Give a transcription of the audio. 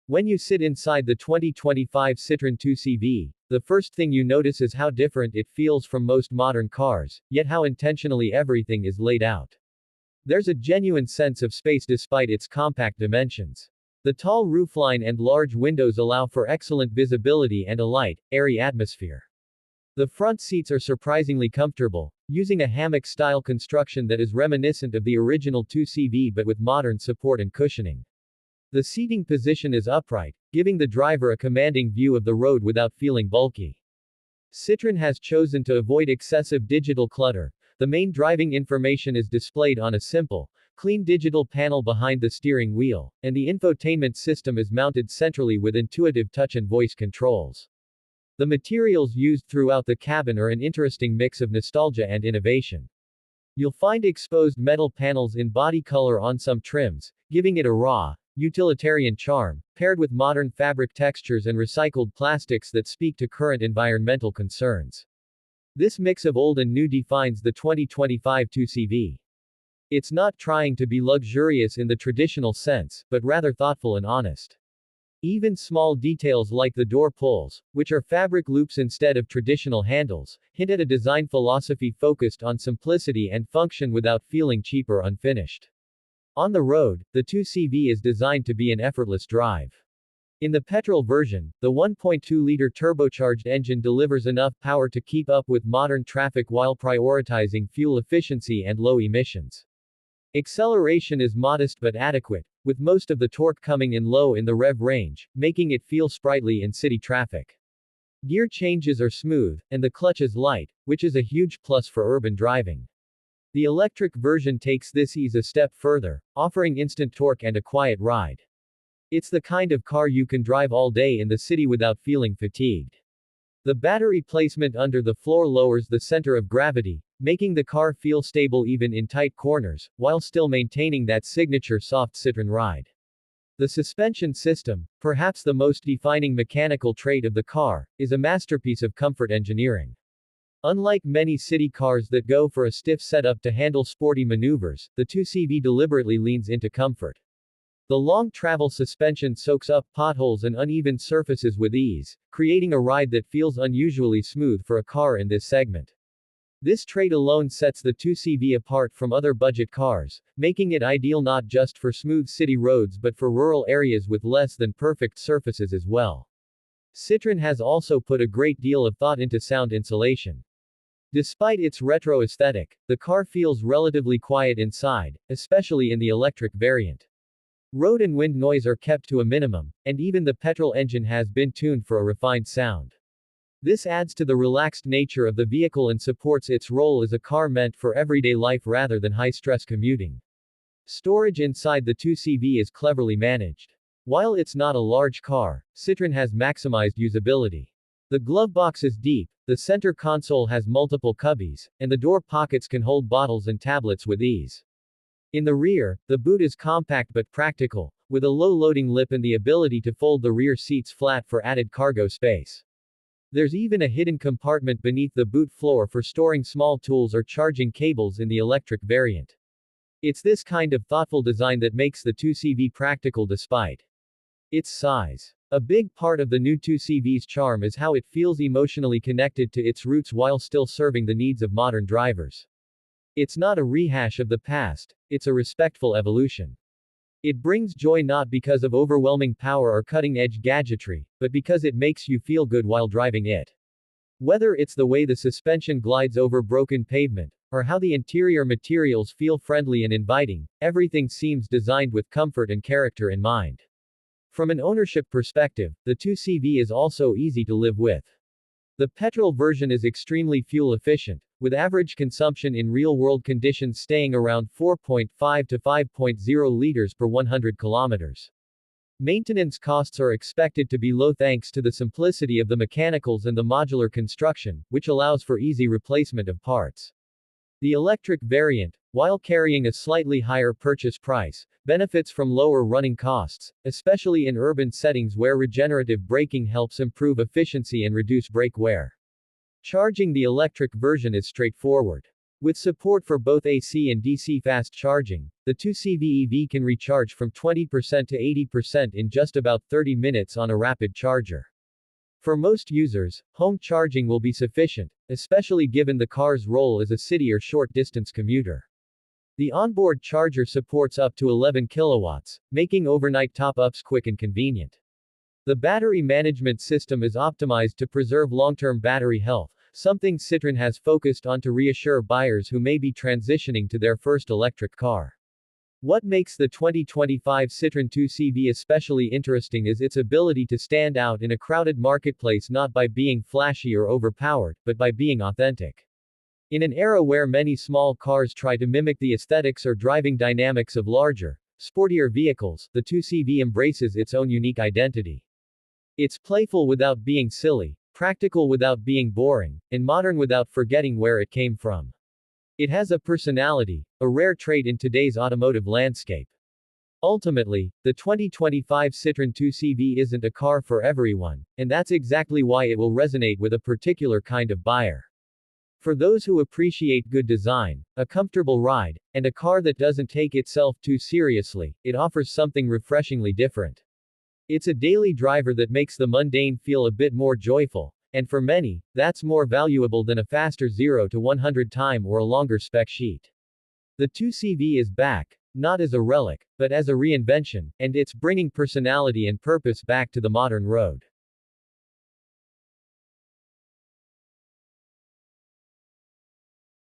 When you sit inside the 2025 Citroën 2CV, the first thing you notice is how different it feels from most modern cars, yet how intentionally everything is laid out. There's a genuine sense of space despite its compact dimensions. The tall roofline and large windows allow for excellent visibility and a light, airy atmosphere. The front seats are surprisingly comfortable, using a hammock-style construction that is reminiscent of the original 2CV but with modern support and cushioning. The seating position is upright, giving the driver a commanding view of the road without feeling bulky. Citroën has chosen to avoid excessive digital clutter. The main driving information is displayed on a simple, clean digital panel behind the steering wheel, and the infotainment system is mounted centrally with intuitive touch and voice controls. The materials used throughout the cabin are an interesting mix of nostalgia and innovation. You'll find exposed metal panels in body color on some trims, giving it a raw, utilitarian charm, paired with modern fabric textures and recycled plastics that speak to current environmental concerns. This mix of old and new defines the 2025 2CV. It's not trying to be luxurious in the traditional sense, but rather thoughtful and honest. Even small details like the door pulls, which are fabric loops instead of traditional handles, hint at a design philosophy focused on simplicity and function without feeling cheap or unfinished. On the road, the 2CV is designed to be an effortless drive. In the petrol version, the 1.2-liter turbocharged engine delivers enough power to keep up with modern traffic while prioritizing fuel efficiency and low emissions. Acceleration is modest but adequate, with most of the torque coming in low in the rev range, making it feel sprightly in city traffic. Gear changes are smooth, and the clutch is light, which is a huge plus for urban driving. The electric version takes this ease a step further, offering instant torque and a quiet ride. It's the kind of car you can drive all day in the city without feeling fatigued. The battery placement under the floor lowers the center of gravity, making the car feel stable even in tight corners, while still maintaining that signature soft Citroën ride. The suspension system, perhaps the most defining mechanical trait of the car, is a masterpiece of comfort engineering. Unlike many city cars that go for a stiff setup to handle sporty maneuvers, the 2CV deliberately leans into comfort. The long travel suspension soaks up potholes and uneven surfaces with ease, creating a ride that feels unusually smooth for a car in this segment. This trait alone sets the 2CV apart from other budget cars, making it ideal not just for smooth city roads but for rural areas with less than perfect surfaces as well. Citroën has also put a great deal of thought into sound insulation. Despite its retro aesthetic, the car feels relatively quiet inside, especially in the electric variant. Road and wind noise are kept to a minimum, and even the petrol engine has been tuned for a refined sound. This adds to the relaxed nature of the vehicle and supports its role as a car meant for everyday life rather than high-stress commuting. Storage inside the 2CV is cleverly managed. While it's not a large car, Citroën has maximized usability. The glove box is deep, the center console has multiple cubbies, and the door pockets can hold bottles and tablets with ease. In the rear, the boot is compact but practical, with a low loading lip and the ability to fold the rear seats flat for added cargo space. There's even a hidden compartment beneath the boot floor for storing small tools or charging cables in the electric variant. It's this kind of thoughtful design that makes the 2CV practical despite its size. A big part of the new 2CV's charm is how it feels emotionally connected to its roots while still serving the needs of modern drivers. It's not a rehash of the past, it's a respectful evolution. It brings joy not because of overwhelming power or cutting-edge gadgetry, but because it makes you feel good while driving it. Whether it's the way the suspension glides over broken pavement, or how the interior materials feel friendly and inviting, everything seems designed with comfort and character in mind. From an ownership perspective, the 2CV is also easy to live with. The petrol version is extremely fuel efficient, with average consumption in real-world conditions staying around 4.5 to 5.0 liters per 100 kilometers. Maintenance costs are expected to be low thanks to the simplicity of the mechanicals and the modular construction, which allows for easy replacement of parts. The electric variant, while carrying a slightly higher purchase price, benefits from lower running costs, especially in urban settings where regenerative braking helps improve efficiency and reduce brake wear. Charging the electric version is straightforward. With support for both AC and DC fast charging, the 2CV EV can recharge from 20% to 80% in just about 30 minutes on a rapid charger. For most users, home charging will be sufficient, especially given the car's role as a city or short-distance commuter. The onboard charger supports up to 11 kilowatts, making overnight top-ups quick and convenient. The battery management system is optimized to preserve long-term battery health, something Citroën has focused on to reassure buyers who may be transitioning to their first electric car. What makes the 2025 Citroën 2CV especially interesting is its ability to stand out in a crowded marketplace not by being flashy or overpowered, but by being authentic. In an era where many small cars try to mimic the aesthetics or driving dynamics of larger, sportier vehicles, the 2CV embraces its own unique identity. It's playful without being silly, practical without being boring, and modern without forgetting where it came from. It has a personality, a rare trait in today's automotive landscape. Ultimately, the 2025 Citroën 2CV isn't a car for everyone, and that's exactly why it will resonate with a particular kind of buyer. For those who appreciate good design, a comfortable ride, and a car that doesn't take itself too seriously, it offers something refreshingly different. It's a daily driver that makes the mundane feel a bit more joyful, and for many, that's more valuable than a faster 0 to 100 time or a longer spec sheet. The 2CV is back, not as a relic, but as a reinvention, and it's bringing personality and purpose back to the modern road.